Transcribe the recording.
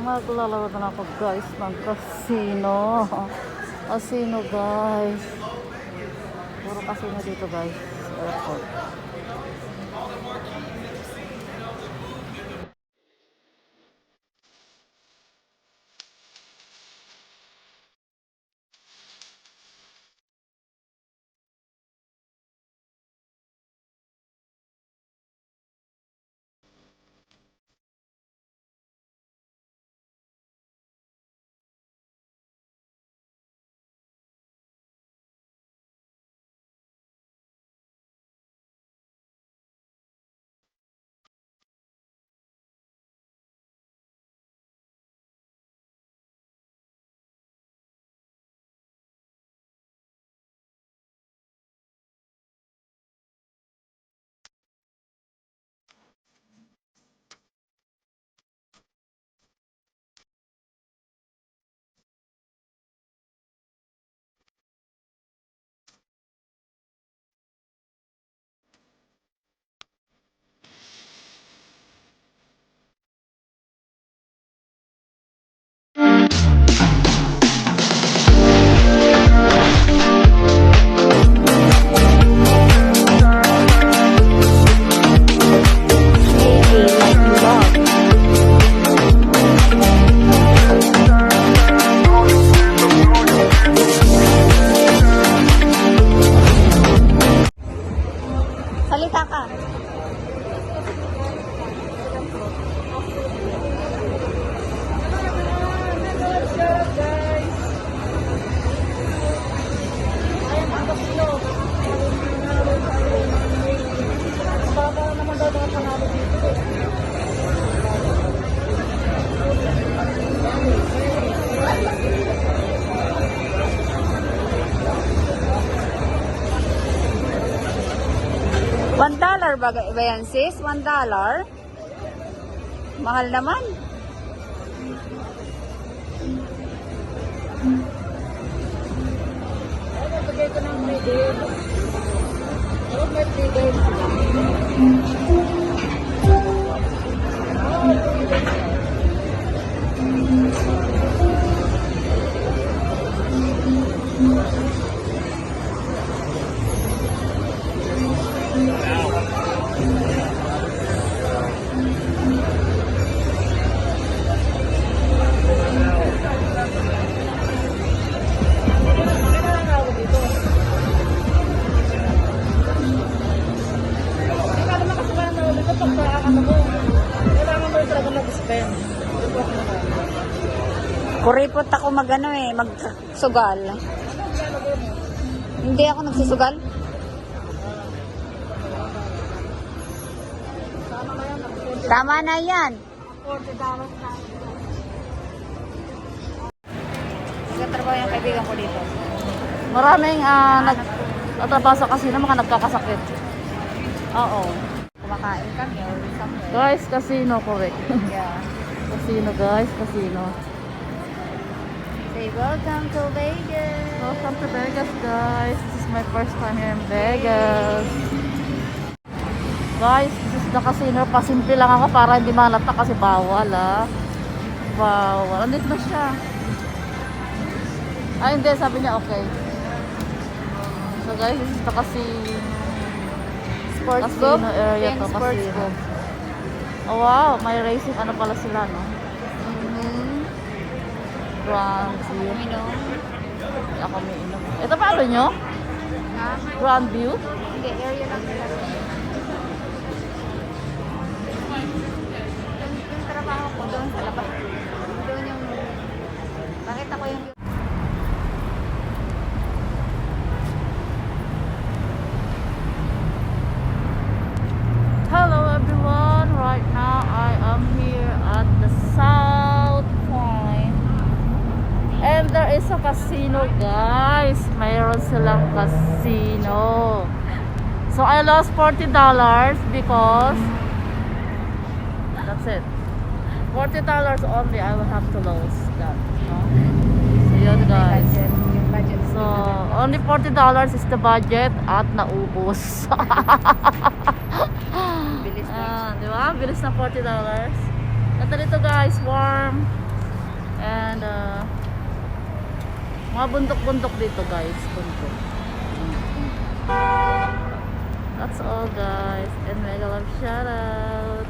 Maglalaro na ako guys ng casino. Casino guys. Puro casino dito guys. Airport. Salita ka. $1 ba yan sis? $1? Mahal naman. Bigay ko ng 3 days. Oh, may 3 days. Kuripot ako magano magsugal. Hindi ako nagsusugal. Tama na yan. Nagtatrabaho yung kaibigan ko dito. Maraming nagtatrabaho sa casino, mga nagkakasakit. Oo. Kumakain kami or somewhere. Guys, casino, correct. Yeah. Casino guys, casino. Say welcome to Vegas. Welcome to Vegas guys. This is my first time here in Vegas. Guys, this is the casino. Pasimple lang ako para hindi malata kasi bawal Bawal. Andito na siya. Ay hindi, sabi niya okay. So guys, this is the casino. Sports Casino book. area to, Sports casino. book. Oh wow, may racing ano pala sila no? Grand View. Uminom. Ako may inom. Ito paano nyo? Ha? Grand View? Hindi, area lang nila. Yung trabaho ko doon sa labas. Doon yung... Nakita ko yung... Hello everyone! Right now I am here at the South Point. And there is a casino guys. Mayroon silang casino. So I lost $40 because that's it. $40 only I will have to lose that. No? So yun guys. Yung budget. So only $40 is the budget at naubos. Bilis na. Di ba? Bilis na $40. Ito dito guys, warm. And mga bundok-bundok dito guys, bundok. That's all guys, and mega love shout out.